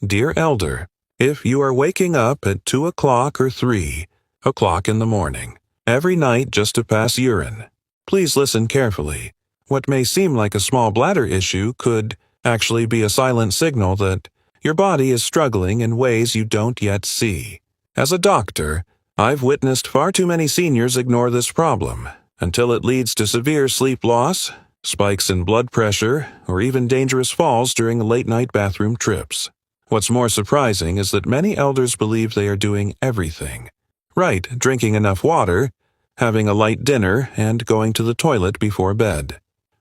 Dear Elder, if you are waking up at 2 o'clock or 3 o'clock in the morning, every night just to pass urine, please listen carefully. What may seem like a small bladder issue could actually be a silent signal that your body is struggling in ways you don't yet see. As a doctor, I've witnessed far too many seniors ignore this problem until it leads to severe sleep loss, spikes in blood pressure, or even dangerous falls during late-night bathroom trips. What's more surprising is that many elders believe they are doing everything right, drinking enough water, having a light dinner, and going to the toilet before bed.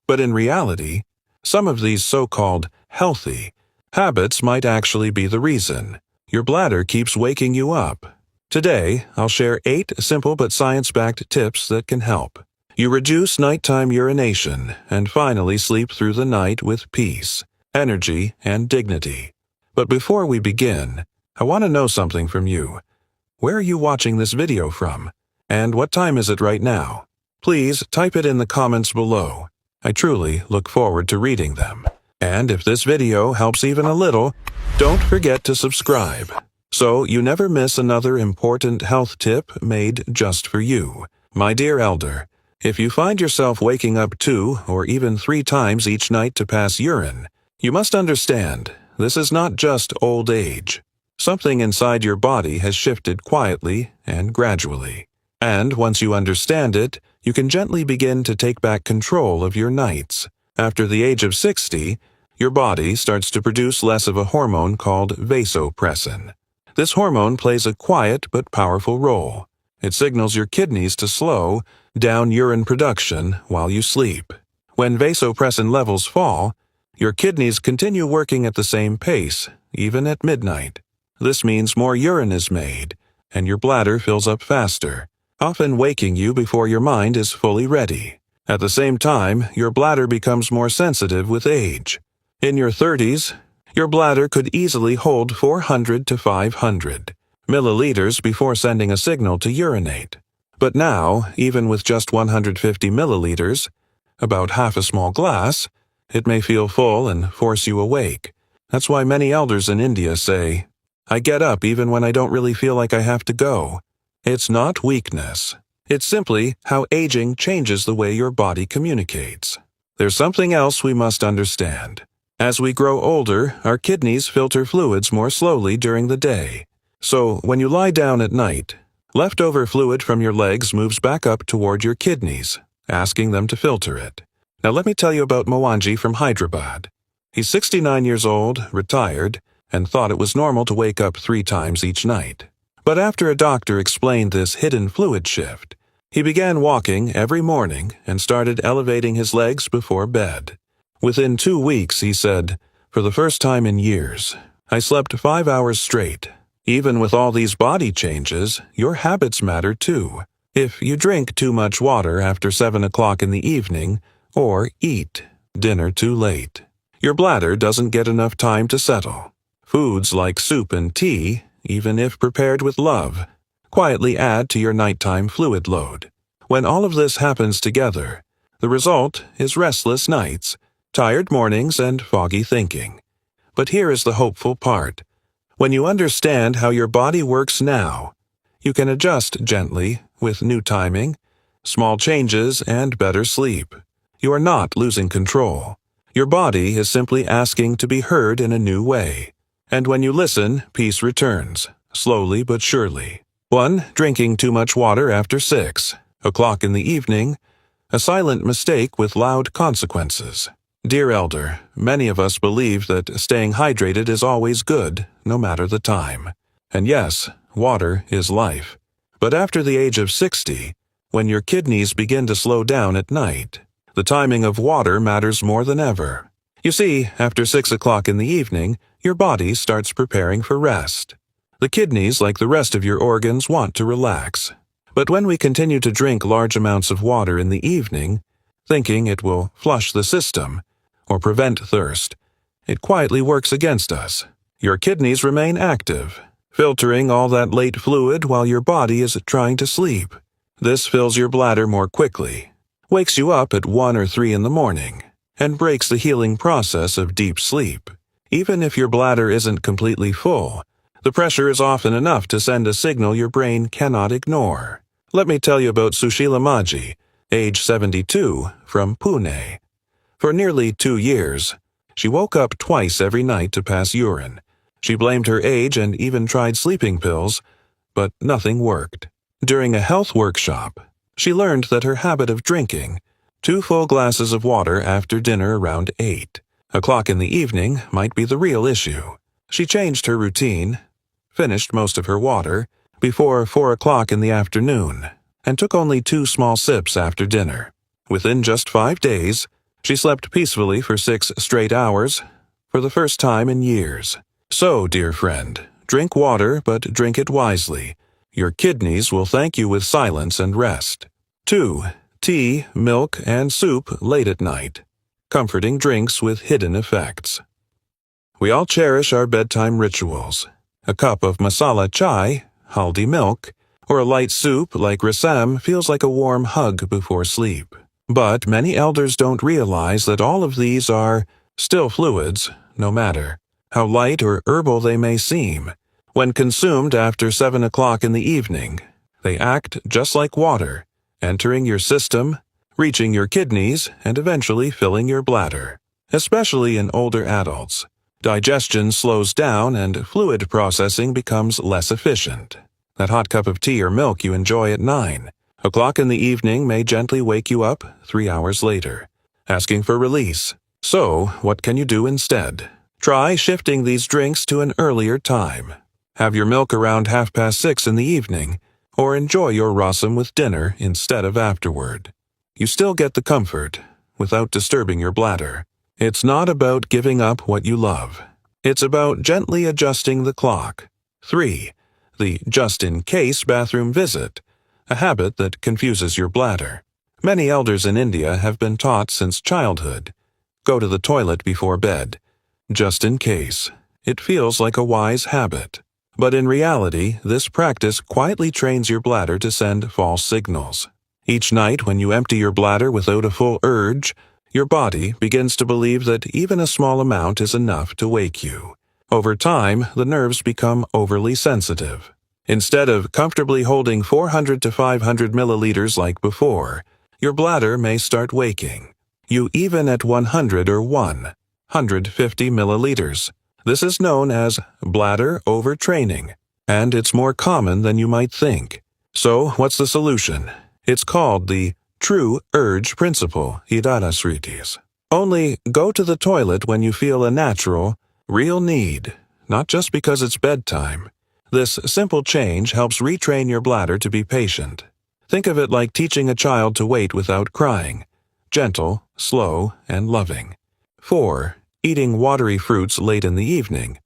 But in reality, some of these so-called healthy habits might actually be the reason your bladder keeps waking you up. Today, I'll share 8 simple but science-backed tips that can help you reduce nighttime urination and finally sleep through the night with peace, energy, and dignity. But before we begin, I want to know something from you. Where are you watching this video from? And what time is it right now? Please type it in the comments below. I truly look forward to reading them. And if this video helps even a little, don't forget to subscribe, so you never miss another important health tip made just for you. My dear elder, if you find yourself waking up 2 or even 3 times each night to pass urine, you must understand this is not just old age. Something inside your body has shifted quietly and gradually. And once you understand it, you can gently begin to take back control of your nights. After the age of 60, your body starts to produce less of a hormone called vasopressin. This hormone plays a quiet but powerful role. It signals your kidneys to slow down urine production while you sleep. When vasopressin levels fall, your kidneys continue working at the same pace, even at midnight. This means more urine is made, and your bladder fills up faster, often waking you before your mind is fully ready. At the same time, your bladder becomes more sensitive with age. In your 30s, your bladder could easily hold 400 to 500 milliliters before sending a signal to urinate. But now, even with just 150 milliliters, about half a small glass, it may feel full and force you awake. That's why many elders in India say, "I get up even when I don't really feel like I have to go." It's not weakness. It's simply how aging changes the way your body communicates. There's something else we must understand. As we grow older, our kidneys filter fluids more slowly during the day. So, when you lie down at night, leftover fluid from your legs moves back up toward your kidneys, asking them to filter it. Now let me tell you about Mohanji from Hyderabad. He's 69 years old, retired, and thought it was normal to wake up 3 times each night. But after a doctor explained this hidden fluid shift, he began walking every morning and started elevating his legs before bed. Within 2 weeks, he said, "For the first time in years, I slept 5 hours straight." Even with all these body changes, your habits matter too. If you drink too much water after 7 o'clock in the evening, or eat dinner too late, your bladder doesn't get enough time to settle. Foods like soup and tea, even if prepared with love, quietly add to your nighttime fluid load. When all of this happens together, the result is restless nights, tired mornings, and foggy thinking. But here is the hopeful part. When you understand how your body works now, you can adjust gently with new timing, small changes, and better sleep. You are not losing control. Your body is simply asking to be heard in a new way. And when you listen, peace returns, slowly but surely. 1. Drinking too much water after 6 o'clock in the evening, a silent mistake with loud consequences. Dear Elder, many of us believe that staying hydrated is always good, no matter the time. And yes, water is life. But after the age of 60, when your kidneys begin to slow down at night, the timing of water matters more than ever. You see, after 6 o'clock in the evening, your body starts preparing for rest. The kidneys, like the rest of your organs, want to relax. But when we continue to drink large amounts of water in the evening, thinking it will flush the system or prevent thirst, it quietly works against us. Your kidneys remain active, filtering all that late fluid while your body is trying to sleep. This fills your bladder more quickly, wakes you up at 1 or 3 in the morning, and breaks the healing process of deep sleep. Even if your bladder isn't completely full, the pressure is often enough to send a signal your brain cannot ignore. Let me tell you about Sushila Maji, age 72, from Pune. For nearly 2 years, she woke up twice every night to pass urine. She blamed her age and even tried sleeping pills, but nothing worked. During a health workshop, she learned that her habit of drinking 2 full glasses of water after dinner around 8 o'clock in the evening might be the real issue. She changed her routine, finished most of her water before 4 o'clock in the afternoon, and took only 2 small sips after dinner. Within just 5 days, she slept peacefully for 6 straight hours for the first time in years. So, dear friend, drink water, but drink it wisely. Your kidneys will thank you with silence and rest. 2. Tea, milk, and soup late at night. Comforting drinks with hidden effects. We all cherish our bedtime rituals. A cup of masala chai, haldi milk, or a light soup like rasam feels like a warm hug before sleep. But many elders don't realize that all of these are still fluids, no matter how light or herbal they may seem. When consumed after 7 o'clock in the evening, they act just like water, entering your system, reaching your kidneys, and eventually filling your bladder. Especially in older adults, digestion slows down and fluid processing becomes less efficient. That hot cup of tea or milk you enjoy at 9 o'clock in the evening may gently wake you up 3 hours later, asking for release. So, what can you do instead? Try shifting these drinks to an earlier time. Have your milk around 6:30 in the evening, or enjoy your rasam with dinner instead of afterward. You still get the comfort without disturbing your bladder. It's not about giving up what you love. It's about gently adjusting the clock. 3. The just-in-case bathroom visit, a habit that confuses your bladder. Many elders in India have been taught since childhood, go to the toilet before bed, just in case. It feels like a wise habit. But in reality, this practice quietly trains your bladder to send false signals. Each night when you empty your bladder without a full urge, your body begins to believe that even a small amount is enough to wake you. Over time, the nerves become overly sensitive. Instead of comfortably holding 400 to 500 milliliters like before, your bladder may start waking you even at 100 or 150 milliliters. This is known as bladder overtraining, and it's more common than you might think. So, what's the solution? It's called the true urge principle, Hidarasritis. Only go to the toilet when you feel a natural, real need, not just because it's bedtime. This simple change helps retrain your bladder to be patient. Think of it like teaching a child to wait without crying. Gentle, slow, and loving. 4. Eating watery fruits late in the evening.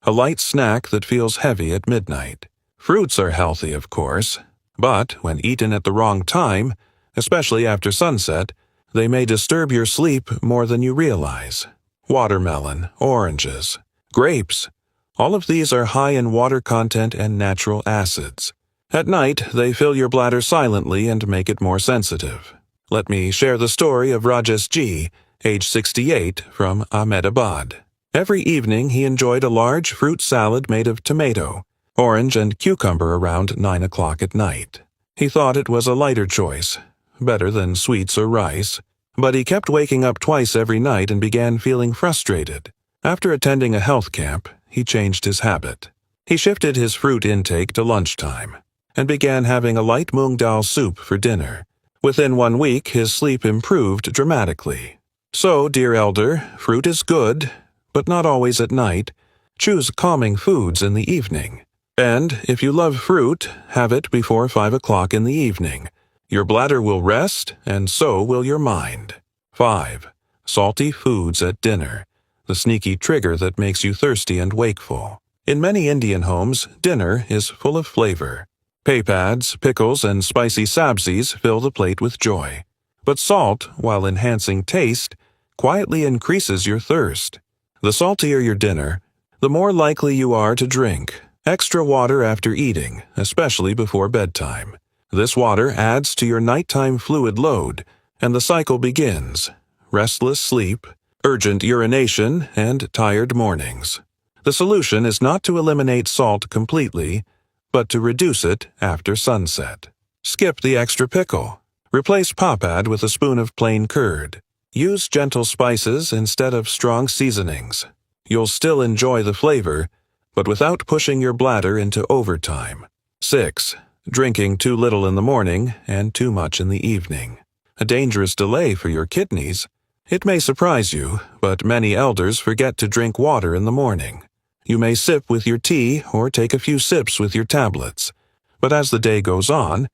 A light snack that feels heavy at midnight. Fruits are healthy, of course, but when eaten at the wrong time, especially after sunset, they may disturb your sleep more than you realize. Watermelon, oranges, grapes. All of these are high in water content and natural acids. At night, they fill your bladder silently and make it more sensitive. Let me share the story of Rajesh Ji, age 68, from Ahmedabad. Every evening, he enjoyed a large fruit salad made of tomato, orange, and cucumber around 9 o'clock at night. He thought it was a lighter choice, better than sweets or rice, but he kept waking up twice every night and began feeling frustrated. After attending a health camp, he changed his habit. He shifted his fruit intake to lunchtime and began having a light moong dal soup for dinner. Within 1 week, his sleep improved dramatically. So, dear elder, fruit is good, but not always at night. Choose calming foods in the evening. And if you love fruit, have it before 5 o'clock in the evening. Your bladder will rest, and so will your mind. 5. Salty foods at dinner, the sneaky trigger that makes you thirsty and wakeful. In many Indian homes, dinner is full of flavor. Papads, pickles, and spicy sabzis fill the plate with joy. But salt, while enhancing taste, quietly increases your thirst. The saltier your dinner, the more likely you are to drink extra water after eating, especially before bedtime. This water adds to your nighttime fluid load, and the cycle begins. Restless sleep, urgent urination, and tired mornings. The solution is not to eliminate salt completely, but to reduce it after sunset. Skip the extra pickle. Replace papad with a spoon of plain curd. Use gentle spices instead of strong seasonings. You'll still enjoy the flavor, but without pushing your bladder into overtime. 6. Drinking too little in the morning and too much in the evening. A dangerous delay for your kidneys. It may surprise you, but many elders forget to drink water in the morning. You may sip with your tea or take a few sips with your tablets, but as the day goes on,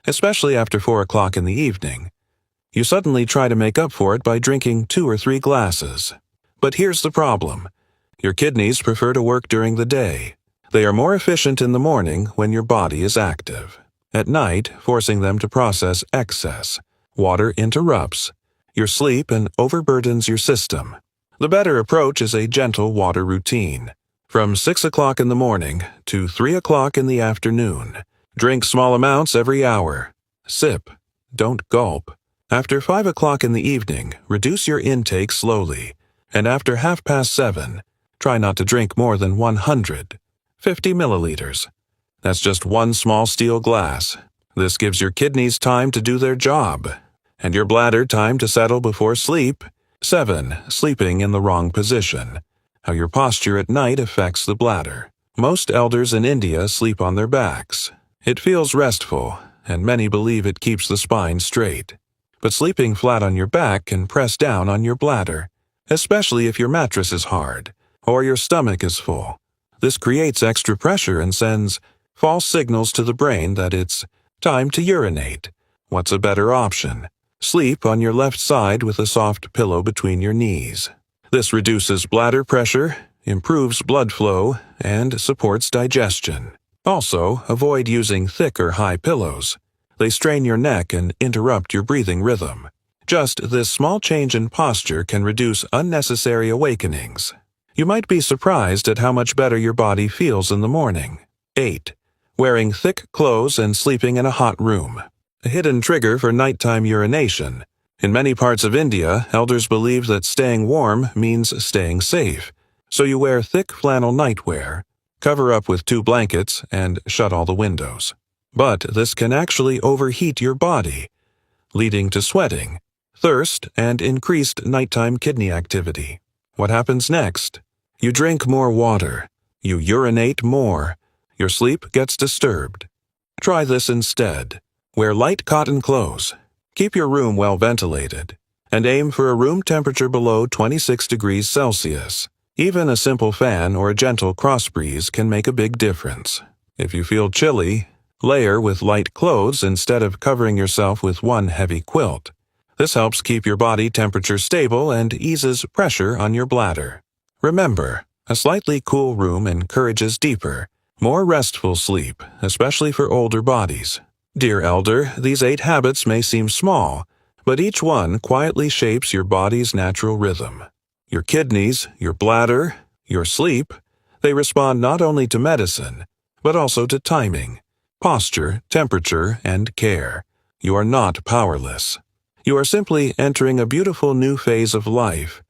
especially after 4 o'clock in the evening, you suddenly try to make up for it by drinking 2 or 3 glasses. But here's the problem. Your kidneys prefer to work during the day. They are more efficient in the morning when your body is active. At night, forcing them to process excess. Water interrupts your sleep and overburdens your system. The better approach is a gentle water routine. From 6 o'clock in the morning to 3 o'clock in the afternoon. Drink small amounts every hour. Sip. Don't gulp. After 5 o'clock in the evening, reduce your intake slowly. And after 7:30, try not to drink more than 150 milliliters. That's just one small steel glass. This gives your kidneys time to do their job, and your bladder time to settle before sleep. 7. Sleeping in the wrong position. How your posture at night affects the bladder. Most elders in India sleep on their backs. It feels restful, and many believe it keeps the spine straight. But sleeping flat on your back can press down on your bladder, especially if your mattress is hard or your stomach is full. This creates extra pressure and sends false signals to the brain that it's time to urinate. What's a better option? Sleep on your left side with a soft pillow between your knees. This reduces bladder pressure, improves blood flow, and supports digestion. Also, avoid using thick or high pillows. They strain your neck and interrupt your breathing rhythm. Just this small change in posture can reduce unnecessary awakenings. You might be surprised at how much better your body feels in the morning. 8. Wearing thick clothes and sleeping in a hot room. A hidden trigger for nighttime urination. In many parts of India, elders believe that staying warm means staying safe. So you wear thick flannel nightwear, cover up with 2 blankets, and shut all the windows. But this can actually overheat your body, leading to sweating, thirst, and increased nighttime kidney activity. What happens next? You drink more water. You urinate more. Your sleep gets disturbed. Try this instead. Wear light cotton clothes. Keep your room well ventilated. And aim for a room temperature below 26 degrees Celsius. Even a simple fan or a gentle cross breeze can make a big difference. If you feel chilly, layer with light clothes instead of covering yourself with one heavy quilt. This helps keep your body temperature stable and eases pressure on your bladder. Remember, a slightly cool room encourages deeper, more restful sleep, especially for older bodies. Dear elder, these 8 habits may seem small, but each one quietly shapes your body's natural rhythm. Your kidneys, your bladder, your sleep, they respond not only to medicine, but also to timing, posture, temperature, and care. You are not powerless. You are simply entering a beautiful new phase of life,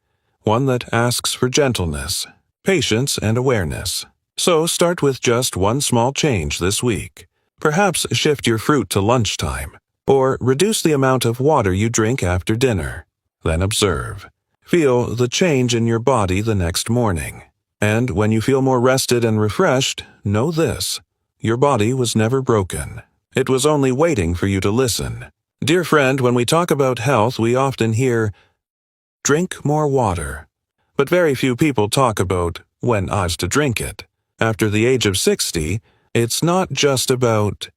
one that asks for gentleness, patience, and awareness. So start with just one small change this week. Perhaps shift your fruit to lunchtime, or reduce the amount of water you drink after dinner. Then observe. Feel the change in your body the next morning. And when you feel more rested and refreshed, know this: your body was never broken. It was only waiting for you to listen. Dear friend, when we talk about health, we often hear, drink more water. But very few people talk about when odds to drink it. After the age of 60, it's not just about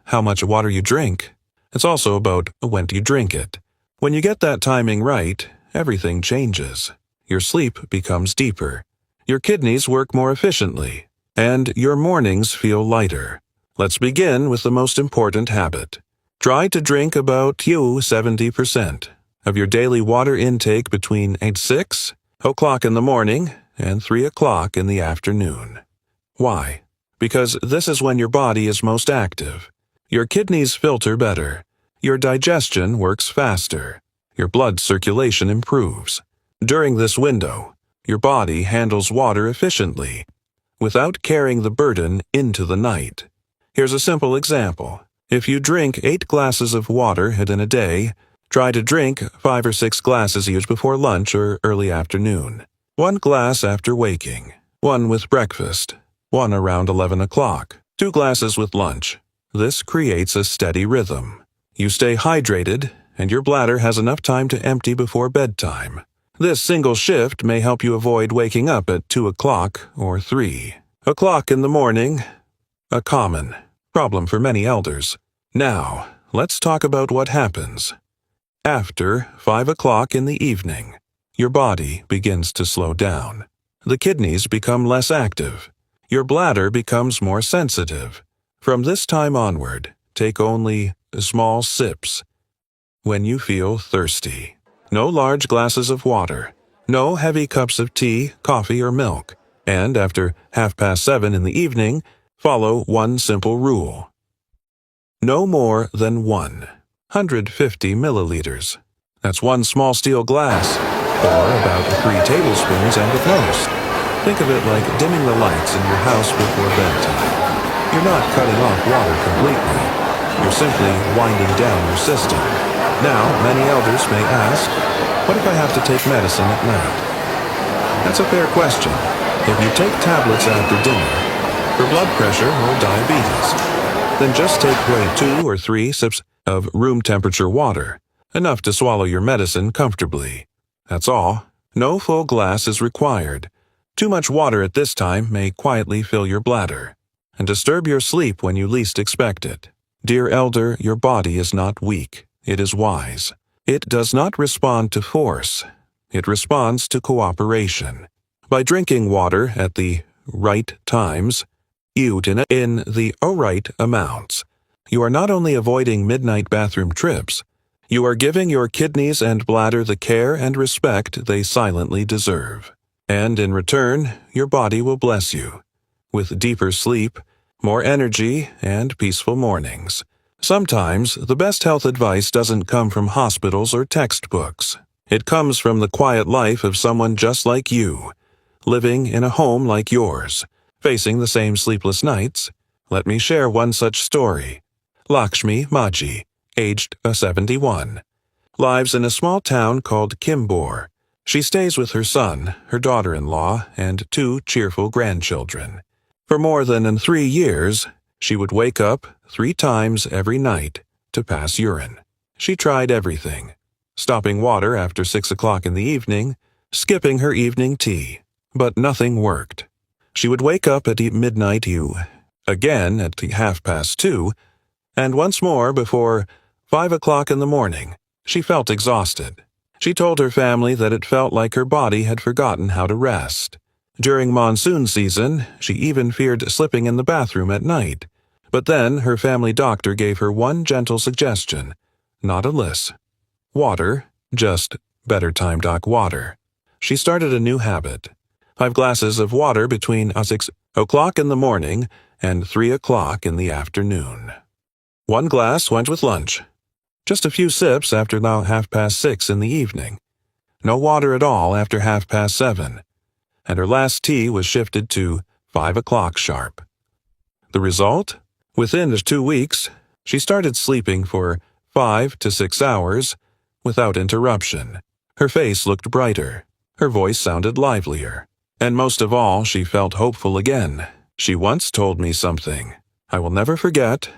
how much water you drink. It's also about when you drink it. When you get that timing right, everything changes. Your sleep becomes deeper. Your kidneys work more efficiently. And your mornings feel lighter. Let's begin with the most important habit. Try to drink about 70% of your daily water intake between 6 o'clock in the morning and 3 o'clock in the afternoon. Why? Because this is when your body is most active. Your kidneys filter better. Your digestion works faster. Your blood circulation improves. During this window, your body handles water efficiently, without carrying the burden into the night. Here's a simple example. If you drink 8 glasses of water in a day, try to drink 5 or 6 glasses each before lunch or early afternoon. 1 glass after waking, 1 with breakfast, 1 around 11 o'clock, 2 glasses with lunch. This creates a steady rhythm. You stay hydrated, and your bladder has enough time to empty before bedtime. This single shift may help you avoid waking up at 2 o'clock or 3 o'clock in the morning, a common problem for many elders. Now, let's talk about what happens. After 5 o'clock in the evening, your body begins to slow down. The kidneys become less active. Your bladder becomes more sensitive. From this time onward, take only small sips when you feel thirsty. No large glasses of water. No heavy cups of tea, coffee, or milk. And after 7:30 in the evening, follow one simple rule. No more than 150 milliliters. That's 1 small steel glass, or about 3 tablespoons and at most. Think of it like dimming the lights in your house before bedtime. You're not cutting off water completely. You're simply winding down your system. Now, many elders may ask, what if I have to take medicine at night? That's a fair question. If you take tablets after dinner, for blood pressure or diabetes, then just take 2 or 3 sips of room temperature water, enough to swallow your medicine comfortably. That's all. No full glass is required. Too much water at this time may quietly fill your bladder and disturb your sleep when you least expect it. Dear elder, your body is not weak. It is wise. It does not respond to force. It responds to cooperation. By drinking water at the right times, in the right amounts, you are not only avoiding midnight bathroom trips, you are giving your kidneys and bladder the care and respect they silently deserve. And in return, your body will bless you with deeper sleep, more energy, and peaceful mornings. Sometimes, the best health advice doesn't come from hospitals or textbooks. It comes from the quiet life of someone just like you, living in a home like yours, facing the same sleepless nights. Let me share one such story. Lakshmi Maji, aged 71, lives in a small town called Kimbor. She stays with her son, her daughter-in-law, and 2 cheerful grandchildren. For more than 3 years, she would wake up 3 times every night to pass urine. She tried everything, stopping water after 6 o'clock in the evening, skipping her evening tea, but nothing worked. She would wake up at midnight, again at 2:30, and once more before 5 o'clock in the morning. She felt exhausted. She told her family that it felt like her body had forgotten how to rest. During monsoon season, she even feared slipping in the bathroom at night. But then her family doctor gave her one gentle suggestion. Not a list. Water, just better time water. She started a new habit. 5 glasses of water between 6 o'clock in the morning and 3 o'clock in the afternoon. 1 glass went with lunch. Just a few sips after now 6:30 in the evening. No water at all after 7:30. And her last tea was shifted to 5 o'clock sharp. The result? Within 2 weeks, she started sleeping for 5 to 6 hours without interruption. Her face looked brighter. Her voice sounded livelier. And most of all, she felt hopeful again. She once told me something I will never forget.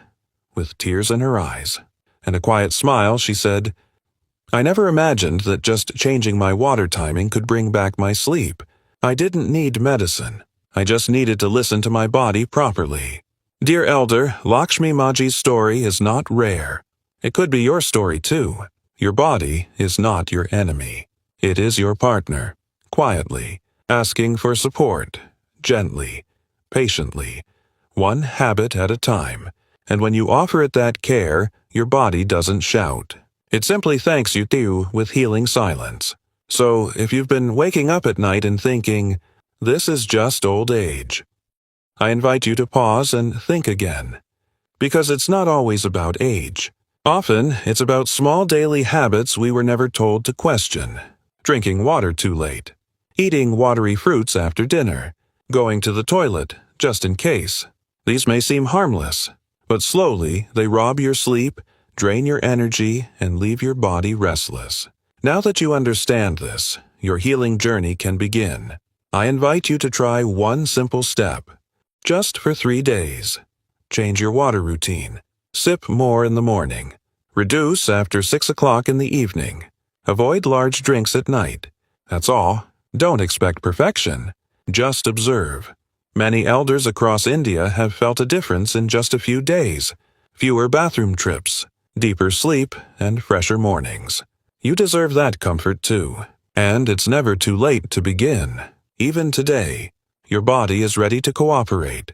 With tears in her eyes and a quiet smile, she said, I never imagined that just changing my water timing could bring back my sleep. I didn't need medicine. I just needed to listen to my body properly. Dear Elder, Lakshmi Maji's story is not rare. It could be your story too. Your body is not your enemy. It is your partner, quietly, asking for support, gently, patiently, one habit at a time. And when you offer it that care, your body doesn't shout. It simply thanks you too with healing silence. So, if you've been waking up at night and thinking, this is just old age, I invite you to pause and think again. Because it's not always about age. Often, it's about small daily habits we were never told to question. drinking water too late, eating watery fruits after dinner, going to the toilet just in case. These may seem harmless, but slowly they rob your sleep, drain your energy, and leave your body restless. Now that you understand this, your healing journey can begin. I invite you to try one simple step. Just for 3 days. Change your water routine. Sip more in the morning. Reduce after 6 o'clock in the evening. Avoid large drinks at night. That's all. Don't expect perfection. Just observe. Many elders across India have felt a difference in just a few days. Fewer bathroom trips, deeper sleep, and fresher mornings. You deserve that comfort too. And it's never too late to begin. Even today, your body is ready to cooperate,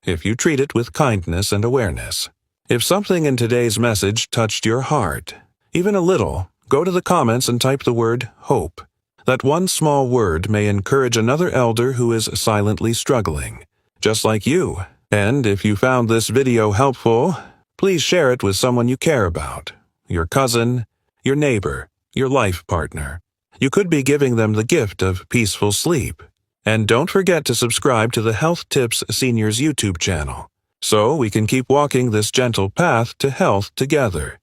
if you treat it with kindness and awareness. If something in today's message touched your heart, even a little, go to the comments and type the word HOPE. That one small word may encourage another elder who is silently struggling, just like you. And if you found this video helpful, please share it with someone you care about, your cousin, your neighbor, your life partner. You could be giving them the gift of peaceful sleep. And don't forget to subscribe to the Health Tips Seniors YouTube channel, so we can keep walking this gentle path to health together.